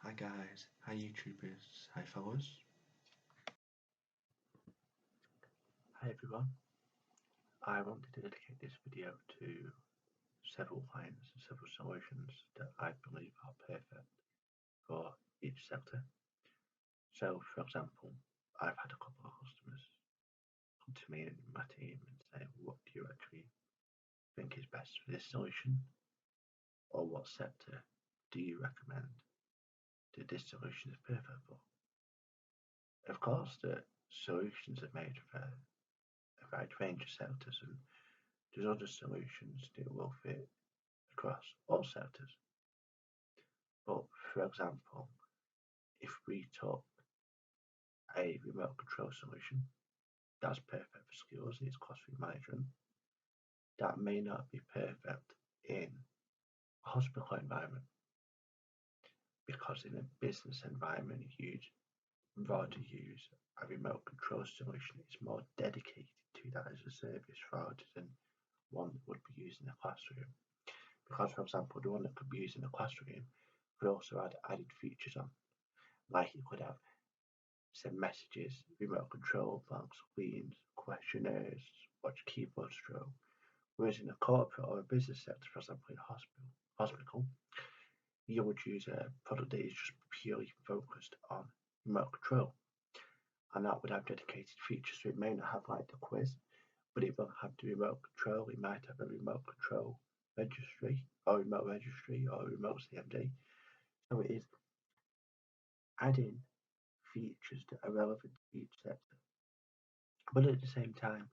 Hi guys, hi YouTubers, hi fellas. Hi everyone. I wanted to dedicate this video to several clients and several solutions that I believe are perfect for each sector. So for example, I've had a couple of customers come to me and my team and say, what do you actually think is best for this solution? Or what sector do you recommend that this solution is perfect for? Of course, the solutions are made for a wide range of sectors, and there's other solutions that will fit across all sectors. But for example, if we took a remote control solution, that's perfect for schools, it's classroom management. That may not be perfect in a hospital environment, because in a business environment you'd rather use a remote control solution. It's more dedicated to that as a service rather than one that would be used in a classroom. Because, for example, the one that could be used in a classroom could also add added features on, like it could have send messages, remote control, blank screens, questionnaires, watch keyboard stroke. Whereas in a corporate or a business sector, for example, in a hospital, you would use a product that is just purely focused on remote control. And that would have dedicated features, so it may not have like the quiz, but it will have the remote control. It might have a remote control registry or remote registry or remote CMD. So it is adding features that are relevant to each sector. But at the same time,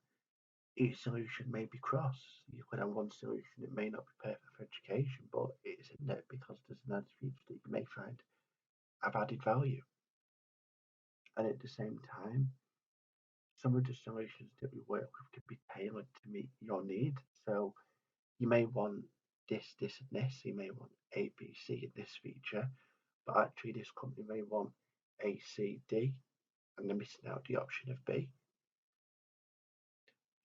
each solution may be cross. You could have one solution that may not be perfect for education, but it's in there because there's an added feature that you may find have added value. And at the same time, some of the solutions that we work with can be tailored to meet your needs. So you may want this, and this. You may want A, B, C in this feature, but actually this company may want A, C, D, and they're missing out the option of B.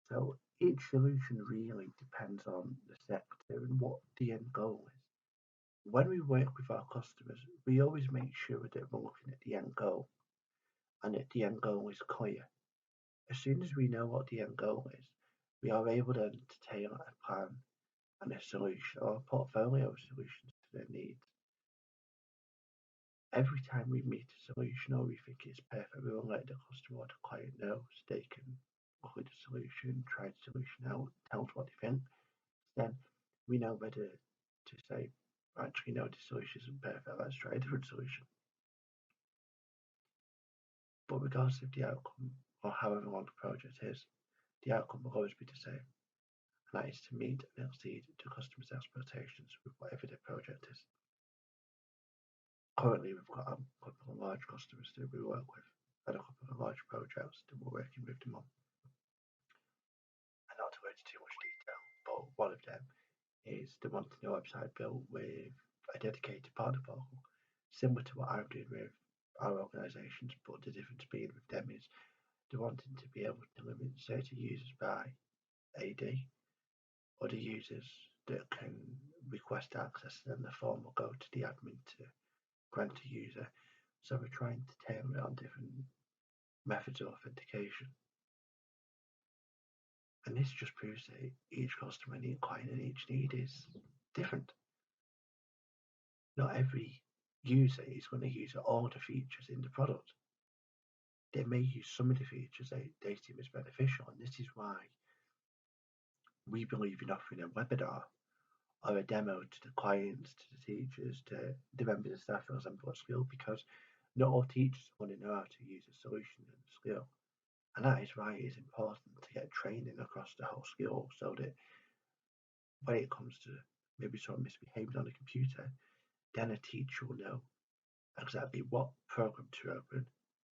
So each solution really depends on the sector and what the end goal is. When we work with our customers, we always make sure that we're looking at the end goal and that the end goal is clear. As soon as we know what the end goal is, we are able then to tailor a plan and a solution or a portfolio of solutions to their needs. Every time we meet a solution or we think it's perfect, we will let the customer or the client know so they can look at the solution, try the solution out, tell us what they think. Then we know whether to say, actually, no, this solution isn't perfect, let's try a different solution. But regardless of the outcome or however long the project is, the outcome will always be the same, and that is to meet and exceed the customer's expectations with whatever their project is. Currently, we've got a couple of large customers that we work with and a couple of large projects that we're working with them on. And not to go into too much detail, but one of them is they want a website built with a dedicated partner portal, similar to what I'm doing with our organisations, but the difference being with them is they're wanting to be able to limit certain users by AD, other users that can request access, and then the form will go to the admin to grant a user. So we're trying to tailor it on different methods of authentication. And this just proves that each customer and each client and each need is different. Not every user is going to use all the features in the product. They may use some of the features they see as beneficial, and this is why we believe in offering a webinar or a demo to the clients, to the teachers, to the members of staff, for example, at school, because not all teachers want to know how to use a solution in the school. And that is why it is important to get training across the whole school, so that when it comes to maybe someone misbehaving on a computer, then a teacher will know exactly what program to open,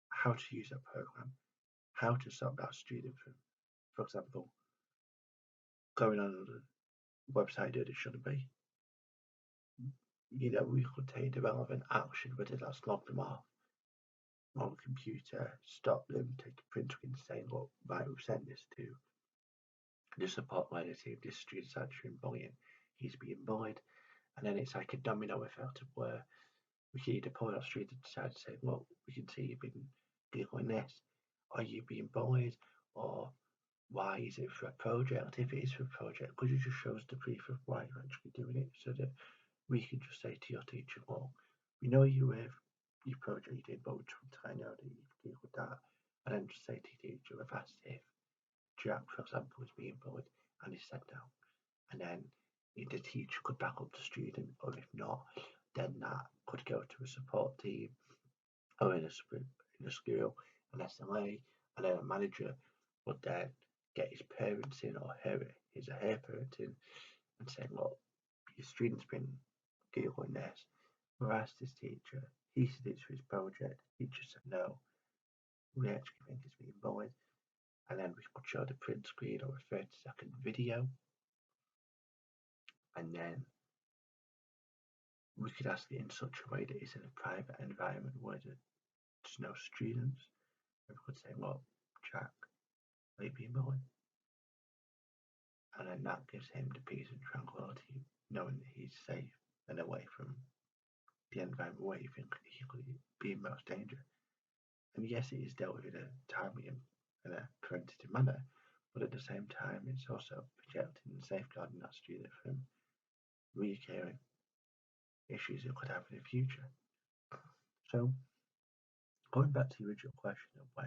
how to use that program, how to stop that student from, for example, going on a website that it shouldn't be. We could take the relevant action, whether that's log them off on the computer, stop them, take a print screen saying, look, right, we've sent this to the support line team, this student's actually bullying, he's being bullied, and then it's like a domino effect of where We can either pull out straight and decide to say, look, we can see you've been giggling this. Are you being bullied? Or why is it for a project? If it is for a project, could you just show us the proof of why you're actually doing it so that we can just say to your teacher, well, we know you have your project you did, but we just want to know that you've giggled that. And then just say to your teacher, we've asked if Jack, for example, is being bullied and he's said no. And then the teacher could back up the student, or if not, then that could go to a support team or in a school, an SLA, and then a manager would then get his parents in or his or her parents in and saying, look, your student's been giggling this. We asked his teacher, he said it's for his project, the teacher said no, we actually think it's being bullied. And then we could show the print screen or a 30-second video, and then we could ask it in such a way that it's in a private environment where there's no students. And we could say, well, Jack, are you being bullied? And then that gives him the peace and tranquility, knowing that he's safe and away from the environment where you think he could be in most danger. And yes, it is dealt with in a timely and a preventative manner, but at the same time, it's also protecting and safeguarding that student from recurring issues it could have in the future. So, going back to the original question of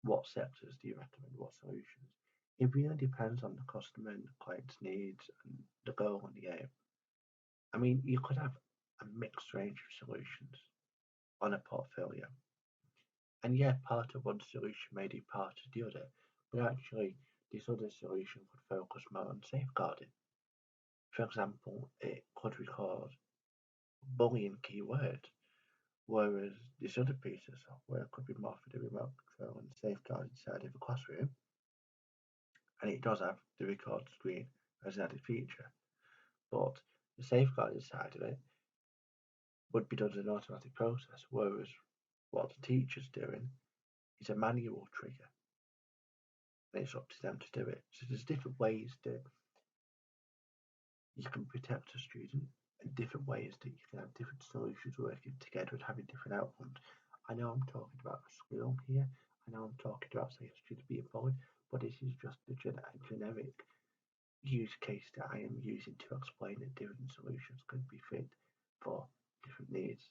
what sectors do you recommend, what solutions? It really depends on the customer and the client's needs and the goal and the aim. I mean, you could have a mixed range of solutions on a portfolio. And yeah, part of one solution may be part of the other, but actually, this other solution could focus more on safeguarding. For example, it could record bullying keywords, whereas this other piece of software could be more for the remote control and safeguarding side of the classroom, and it does have the record screen as an added feature. But the safeguarding side of it would be done as an automatic process, whereas what the teacher's doing is a manual trigger, and it's up to them to do it. So there's different ways that you can protect a student and different ways that you can have different solutions working together and having different outcomes. I know I'm talking about a school here. I know I'm talking about, say, a student being bullied, but this is just a generic use case that I am using to explain that different solutions can be fit for different needs.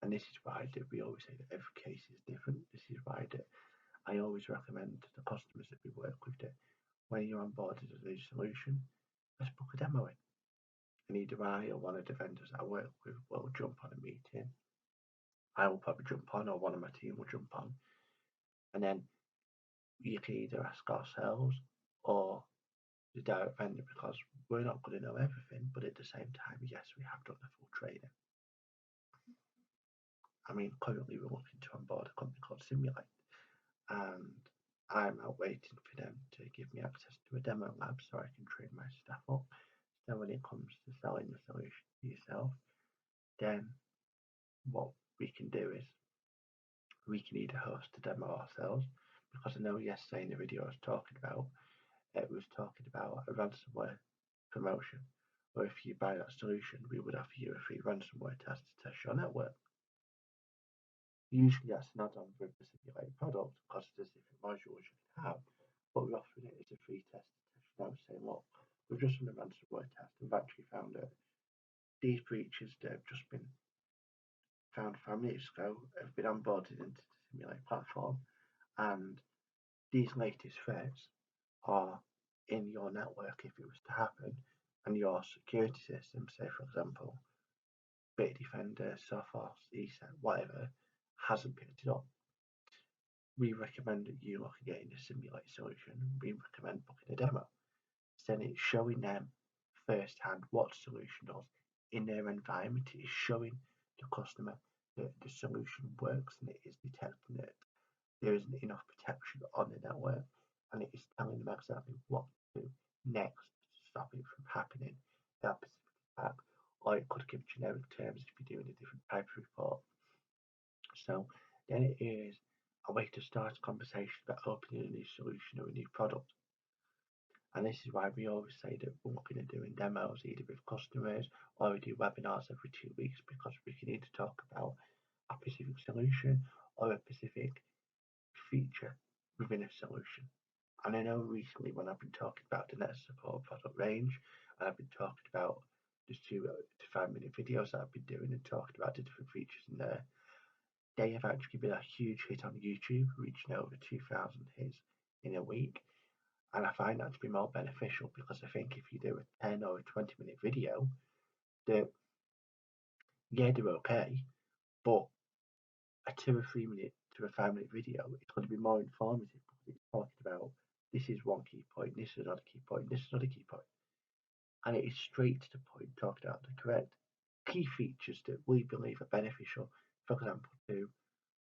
And this is why that we always say that every case is different. This is why that I always recommend to the customers that we work with that when you're on board with a new solution, let's book a demo in. And either I or one of the vendors I work with will jump on a meeting. I will probably jump on, or one of my team will jump on, and then you can either ask ourselves or the direct vendor because we're not going to know everything, but at the same time, yes, we have done the full training. I mean, currently we're looking to onboard a company called Simulate, and I'm out waiting for them to give me access to a demo lab so I can train my staff up. So when it comes to selling the solution to yourself, then what we can do is we can either host a demo ourselves, because I know yesterday in the video I was talking about, it was talking about a ransomware promotion, or if you buy that solution, we would offer you a free ransomware test to test your network. Usually that's an add-on with the simulated product because there's different modules you can have, but we're offering it as a free test to test your network, saying, look, we've just done a ransomware test and we've actually found that these breaches that have just been found 5 minutes ago have been onboarded into the simulate platform, and these latest threats are in your network if it was to happen, and your security system, say for example, Bitdefender, Sophos, ESET, whatever, hasn't picked it up. We recommend that you look at getting a simulate solution. We recommend booking a demo. So then it's showing them firsthand what the solution does in their environment. It is showing the customer that the solution works and it is detecting that there isn't enough protection on the network, and it is telling them exactly what to do next to stop it from happening that specific attack, or it could give generic terms if you're doing a different type of report. So then it is a way to start a conversation about opening a new solution or a new product. And this is why we always say that we're looking at doing demos either with customers or we do webinars every 2 weeks, because we can either talk about a specific solution or a specific feature within a solution. And I know recently when I've been talking about the net support product range, and I've been talking about just 2 to 5 minute videos that I've been doing and talking about the different features in there, they have actually been a huge hit on YouTube, reaching over 2,000 hits in a week. And I find that to be more beneficial, because I think if you do a 10 or a 20-minute video, they're, yeah, they're okay, but a 2 or 3 minute to a 5 minute video is going to be more informative, because it's talking about this is one key point, this is another key point, this is another key point, and it is straight to the point, talking about the correct key features that we believe are beneficial, for example, to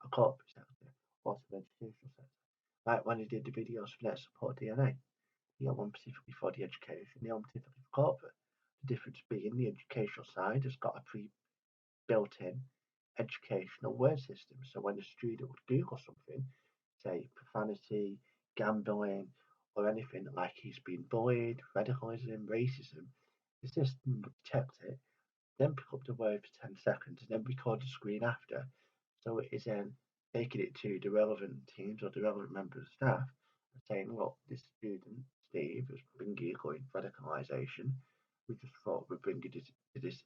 a corporate sector or to an educational sector. Like when I did the videos for Net Support DNA, you got one specifically for the education, the one specifically for corporate. The difference being the educational side has got a built-in educational word system. So when a student would Google something, say profanity, gambling, or anything like he's been bullied, radicalism, racism, the system would detect it, then pick up the word for 10 seconds, and then record the screen after. So it is then taking it to the relevant teams or the relevant members of staff and saying, look, this student, Steve, has been Googling radicalisation. We just thought we'd bring this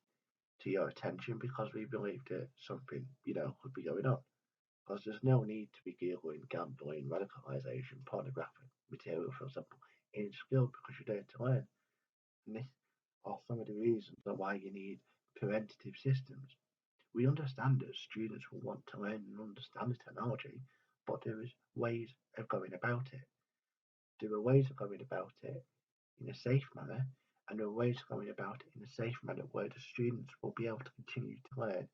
to your attention because we believe that something, could be going on. Because there's no need to be Googling gambling, radicalisation, pornographic material, for example, in school, because you're there to learn. And this are some of the reasons why you need preventative systems. We understand that students will want to learn and understand the technology, but there is ways of going about it. There are ways of going about it in a safe manner, and there are ways of going about it in a safe manner where the students will be able to continue to learn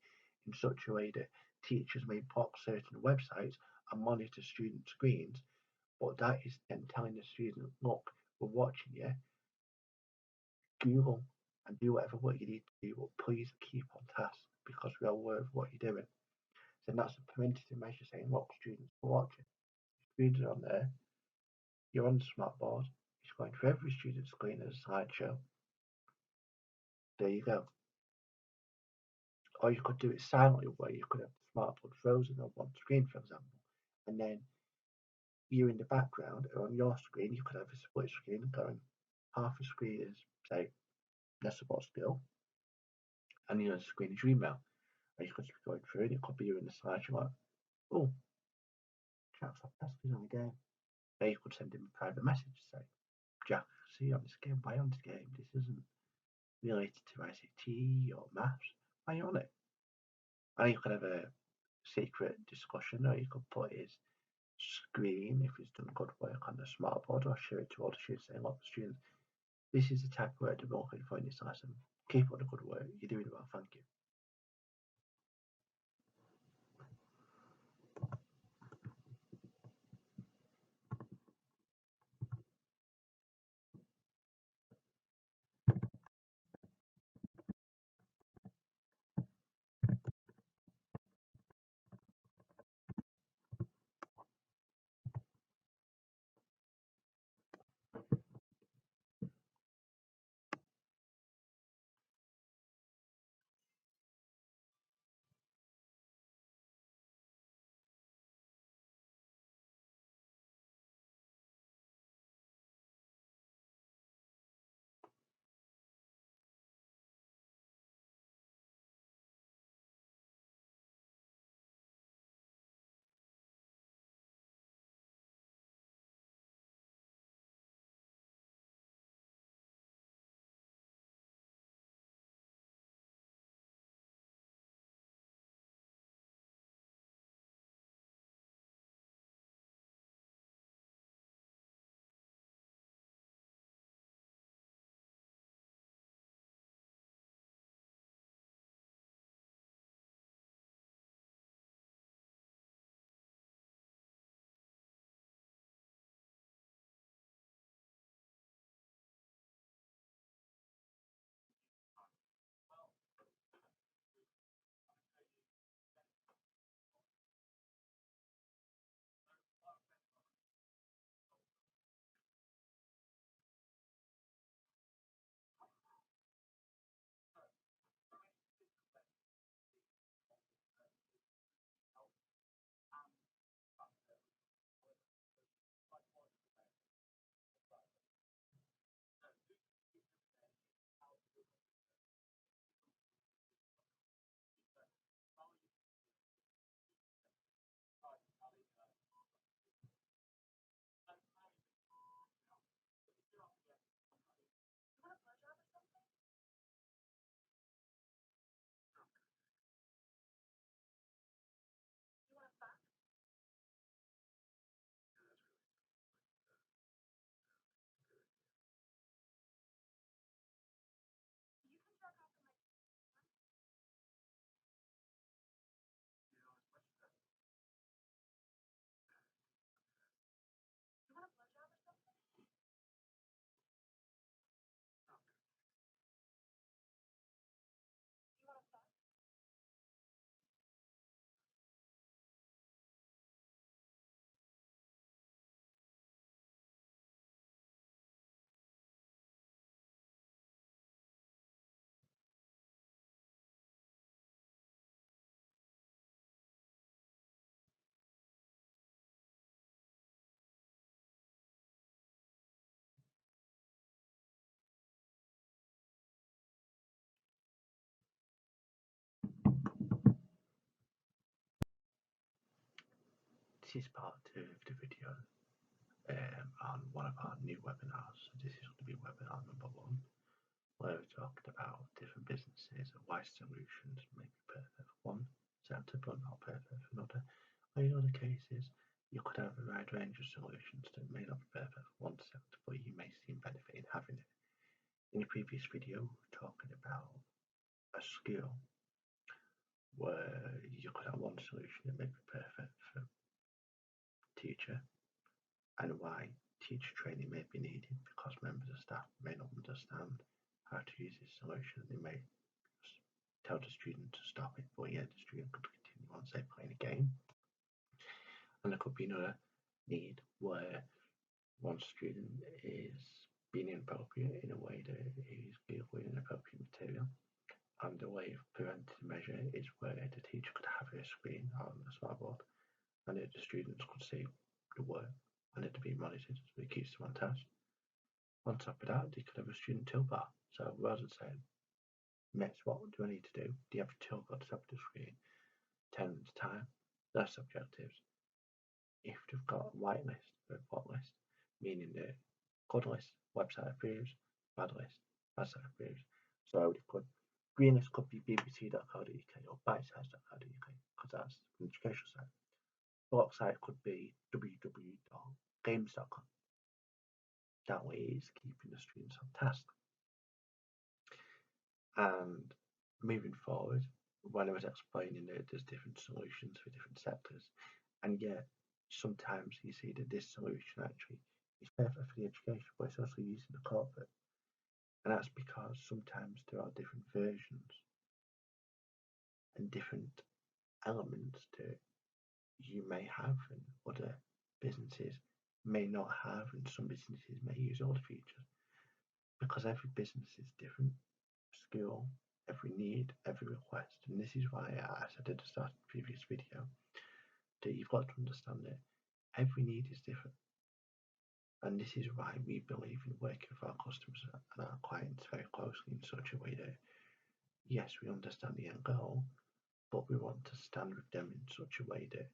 in such a way that teachers may block certain websites and monitor student screens, but that is then telling the student, look, we're watching you, Google and do whatever work you need to do, but please keep on task because we are aware of what you're doing. So that's a preventative measure saying, look, students are watching. Students are on there, you're on the smart board, it's going through every student's screen as a slideshow. There you go. Or you could do it silently, where you could have the smart board frozen on one screen, for example, and then you in the background or on your screen, you could have a split screen going. Half the screen is, say, the support skill, and the other screen is your email. And you could just be going through, and it could be you in the slideshow like, oh, Jack's off task, he's on a game. Then you could send him a private message to say, Jack, see you on this game, why on this game? This isn't related to ICT or maths. Why are you on it? And you could have a secret discussion, or you could put his screen if he's done good work on the smart board, or show it to all the students saying, look, students, this is the type of work that we're looking for in this lesson. Keep up the good work. You're doing well, thank you. This is part 2 of the video on one of our new webinars. So this is going to be webinar number 1, where we're talking about different businesses and why solutions may be perfect for one sector but not perfect for another. Or in other cases, you could have a wide range of solutions that may not be perfect for one sector, but you may see benefit in having it. In the previous video, we were talking about a skill where you could have one solution that may be perfect for teacher, and why teacher training may be needed because members of staff may not understand how to use this solution. They may tell the student to stop it, but yet the student could continue on, say, playing a game. And there could be another need where one student is being inappropriate in a way that is Googling inappropriate material, and the way of preventive measure is where the teacher could have a screen on the smartboard and the students could see the work and it to be monitored so it keeps them on task. On top of that, they could have a student toolbar. So rather than saying, Miss, what do I need to do? Do you have a toolbar at the top of the screen? 10 at a time. That's objectives. If they've got a white list or a hot list, meaning the good list, website approves, bad list, bad site approves. So they could, green list could be bbc.co.uk or bitesize.co.uk because that's an educational site. Block site could be www.games.com. That way it's keeping the students on task. And moving forward, when I was explaining that there's different solutions for different sectors, and yet sometimes you see that this solution actually is perfect for the education, but it's also used in the corporate. And that's because sometimes there are different versions and different elements that you may have and other businesses may not have, and some businesses may use all the features because every business is different, skill, every need, every request. And this is why I said at the start of the previous video that you've got to understand that every need is different. And this is why we believe in working with our customers and our clients very closely in such a way that, yes, we understand the end goal, but we want to stand with them in such a way that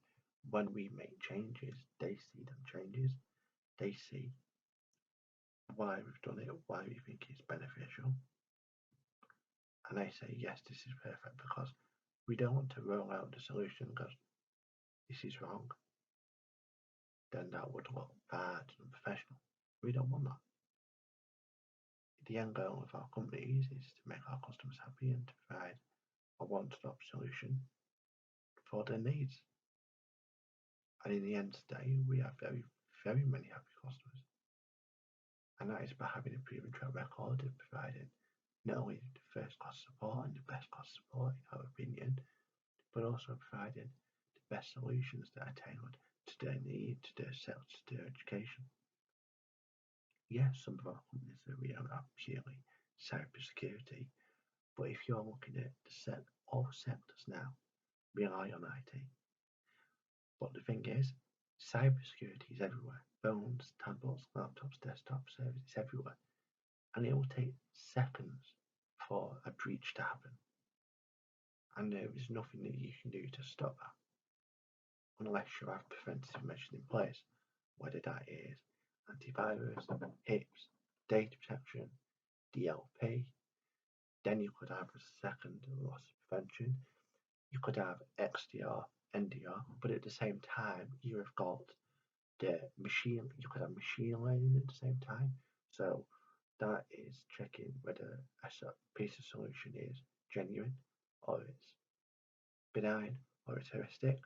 when we make changes, they see them changes, they see why we've done it, why we think it's beneficial. And they say, yes, this is perfect, because we don't want to roll out the solution because this is wrong. Then that would look bad and unprofessional. We don't want that. The end goal of our companies is to make our customers happy and to provide a one-stop solution for their needs. And in the end of the day, we have very, very many happy customers. And that is by having a proven track record of providing not only the first class support and the best class support, in our opinion, but also providing the best solutions that are tailored to their needs, to their sector, to their education. Yes, some of our companies that we own are purely cybersecurity, but if you're looking at all sectors now rely on IT. But the thing is, cybersecurity is everywhere. Phones, tablets, laptops, desktops, servers, it's everywhere. And it will take seconds for a breach to happen. And there is nothing that you can do to stop that. Unless you have preventive measures in place, whether that is antivirus, HIPS, data protection, DLP. Then you could have a second loss prevention. You could have XDR, NDR, but at the same time, you have got you could have machine learning at the same time. So that is checking whether a piece of solution is genuine or it's benign or it's heuristic.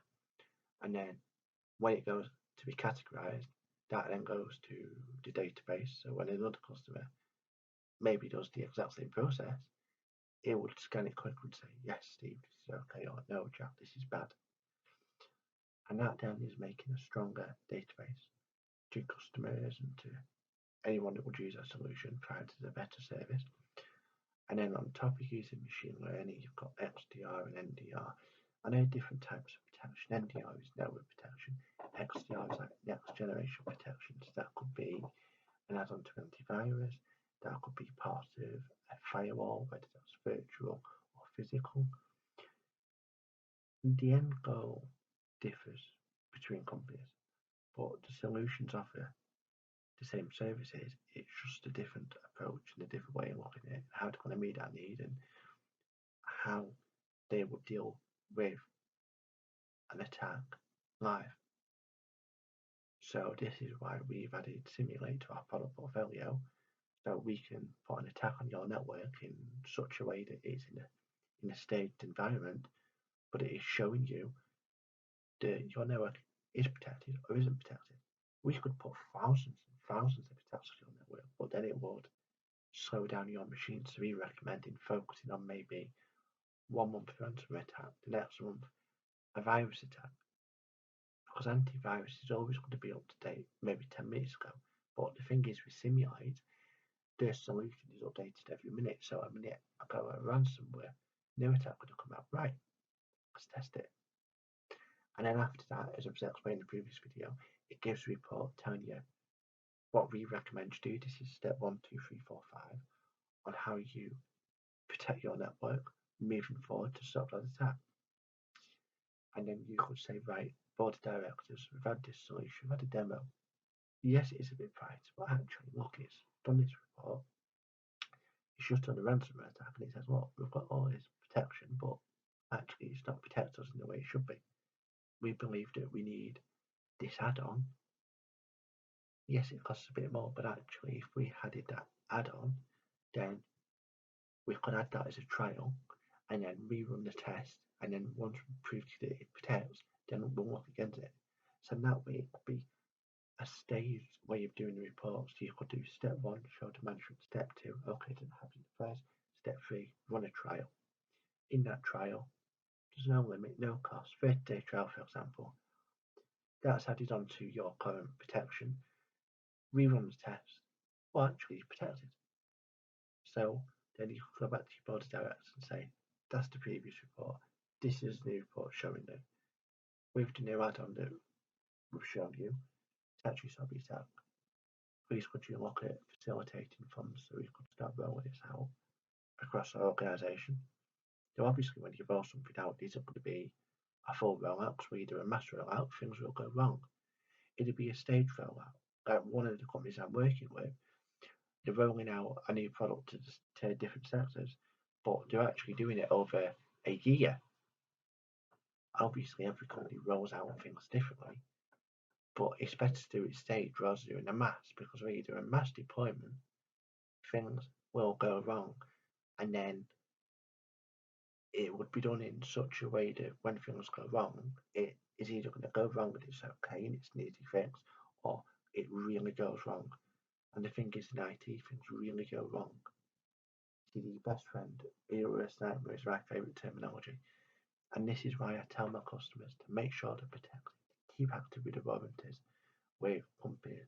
And then when it goes to be categorized, that then goes to the database. So when another customer maybe does the exact same process, it would scan it quickly and say, yes, Steve, this is okay, or no, Jack, this is bad. And that then is making a stronger database to customers and to anyone that would use our solution, provides a better service. And then on top of using machine learning, you've got XDR and NDR. And there are different types of protection. NDR is network protection. XDR is like next generation protection. So that could be an add-on to antivirus. That could be part of a firewall, whether that's virtual or physical. And the end goal differs between companies, but the solutions offer the same services. It's just a different approach and a different way of looking at it, how they're going to meet that need, and how they will deal with an attack live. So this is why we've added Simulate to our product portfolio, so we can put an attack on your network in such a way that it's in a staged environment, but it is showing you that your network is protected or isn't protected. We could put thousands and thousands of attacks on your network, but then it would slow down your machine. So we recommending focusing on maybe 1 month ransomware attack, the next month a virus attack, because antivirus is always going to be up to date, maybe 10 minutes ago. But the thing is, with Simulate, the solution is updated every minute. So a minute ago, a ransomware new attack would have come out. Right, let's test it. And then after that, as I've explained in the previous video, it gives a report telling you what we recommend you do. This is step 1, 2, 3, 4, 5 on how you protect your network moving forward to stop that attack. And then you could say, right, board of directors, we've had this solution, we've had a demo. Yes, it is a bit pricey, but actually, look, it's done this report. It's just done a ransomware attack, and it says, well, we've got all this protection, but actually, it's not protect us in the way it should be. We believe that we need this add-on. Yes, it costs a bit more, but actually, if we added that add-on, then we could add that as a trial and then rerun the test. And then once we prove that it protects, then we'll look against it. So that way, it could be a staged way of doing the reports. You could do step 1, show to management, step 2, okay, didn't happen first, step 3, run a trial. In that trial, there's no limit, no cost, 30-day trial, for example. That's added onto your current protection. Rerun the test. Well, actually, it's protected. So then you can go back to your board of directors and say, that's the previous report. This is the report showing that with the new add-on that we've shown you, it's actually stopped the attack. Please could you look at facilitating funds so we could start rolling this out across our organisation. So obviously when you roll something out, these are going to be a full rollout, because we do a mass rollout, things will go wrong. It'll be a stage rollout. Like one of the companies I'm working with, they're rolling out a new product to different sectors, but they're actually doing it over a year. Obviously, every company rolls out things differently, but it's better to do it staged rather than doing a mass, because when you do a mass deployment, things will go wrong, and then it would be done in such a way that when things go wrong, it is either going to go wrong and it's okay and it's an easy fix, or it really goes wrong. And the thing is, in IT, things really go wrong. See, the best friend, your worst nightmare is my favourite terminology. And this is why I tell my customers to make sure they're protected, to keep active with the warranties with companies,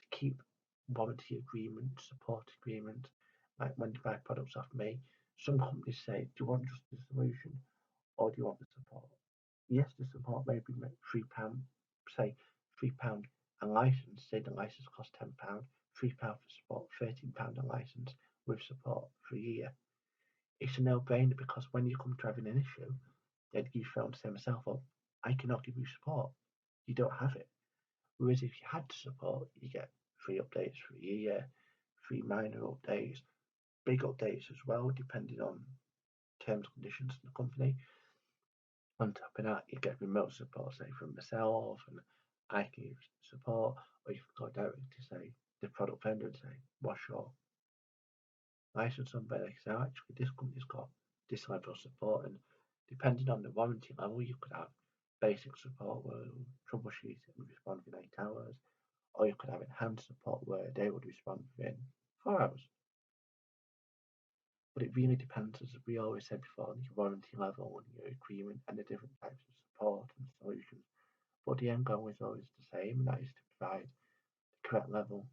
to keep warranty agreements, support agreements. Like when you buy products off me, some companies say, do you want just the solution or do you want the support? Yes, the support may be £3, say £3 a license, say the license costs £10, £3 for support, £13 a license with support for a year. It's a no-brainer, because when you come to having an issue, then you phone to say myself, well, I cannot give you support. You don't have it. Whereas if you had the support, you get free updates for a year, free minor updates, big updates as well, depending on terms and conditions in the company. On top of that, you get remote support, say from myself, and I can give support, or you can go directly to say the product vendor and say, what's your license number? They say, actually, this company's got this level of support, and depending on the warranty level, you could have basic support where troubleshoot and respond within 8 hours, or you could have enhanced support where they would respond within 4 hours. But it really depends, as we always said before, on your warranty level and your agreement and the different types of support and solutions. But the end goal is always the same, and that is to provide the correct level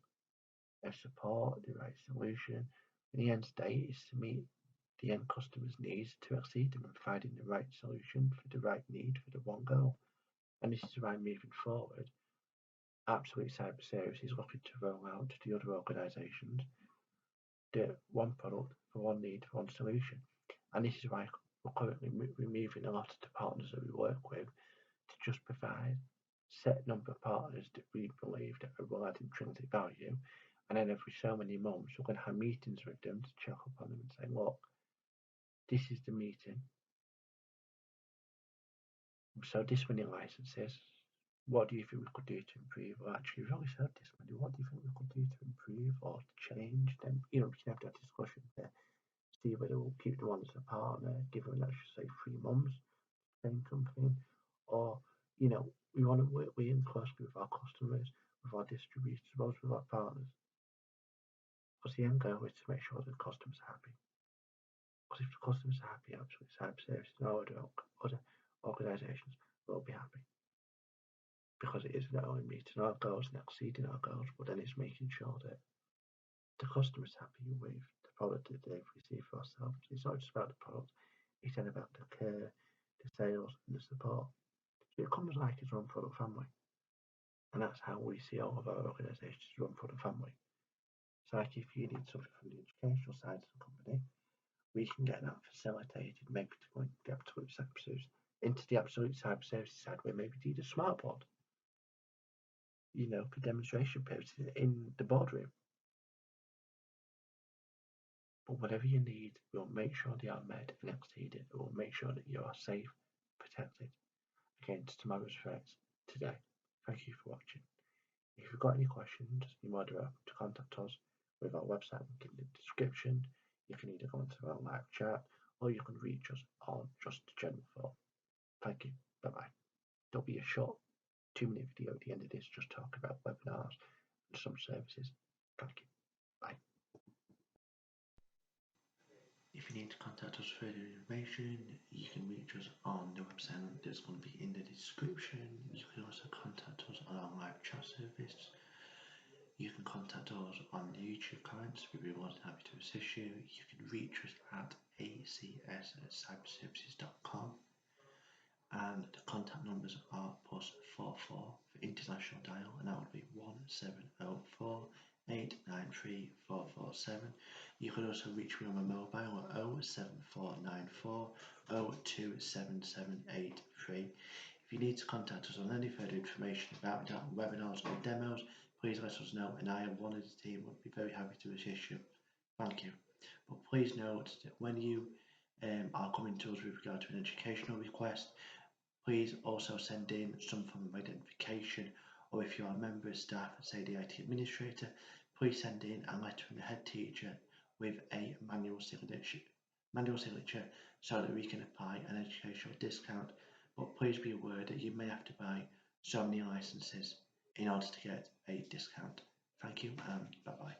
of support, the right solution. And the end state is to meet the end customer's needs, to exceed them, and providing the right solution for the right need for the one goal. And this is why moving forward, Absolute Cyber Service is looking to roll out to the other organisations the one product for one need for one solution. And this is why we're currently removing a lot of the partners that we work with to just provide set number of partners that we believe that will add intrinsic value, and then every so many months we're going to have meetings with them to check up on them and say, look, this is the meeting. So this many licenses. What do you think we could do to improve? Or actually, we've only said this many. What do you think we could do to improve or to change? Then we can have that discussion there. See whether we'll keep them on as a partner, give them, let's just say, 3 months, same something, or we want to work in closely with our customers, with our distributors, as well as with our partners. Because the end goal is to make sure that the customers are happy. Because if the customers are happy, absolutely, cyber services and other organisations will be happy. Because it is not only meeting our goals and exceeding our goals, but then it's making sure that the customer is happy with the product that they've received for ourselves. It's not just about the product, it's then about the care, the sales, and the support. So it comes like it's run product family. And that's how we see all of our organisations run product family. So like if you need something from the educational side of the company, we can get that facilitated, maybe to go into the absolute cyber services, side where maybe you need a smart board, for demonstration purposes in the boardroom. But whatever you need, we'll make sure they are met and exceeded. We'll make sure that you are safe, protected against tomorrow's threats today. Thank you for watching. If you've got any questions, you're more than welcome to contact us with our website link in the description. You can either go into our live chat or you can reach us on just the general form. Thank you. Bye bye. There'll be a short 2-minute video at the end of this just talking about webinars and some services. Thank you. Bye. If you need to contact us for further information, you can reach us on the website that's going to be in the description. You can also contact us on our live chat service. You can contact us on the YouTube comments. We'd be more than happy to assist you. You can reach us at acs@cyberservices.com. And the contact numbers are +44 for international dial, and that would be 1704 893 447. You can also reach me on my mobile at 07494 027783. If you need to contact us on any further information about webinars or demos, please let us know, and I and one of the team would be very happy to assist you. Thank you. But please note that when you are coming to us with regard to an educational request, please also send in some form of identification, or if you are a member of staff, say the IT administrator, please send in a letter from the head teacher with a manual signature so that we can apply an educational discount. But please be aware that you may have to buy so many licenses in order to get a discount. Thank you and bye bye.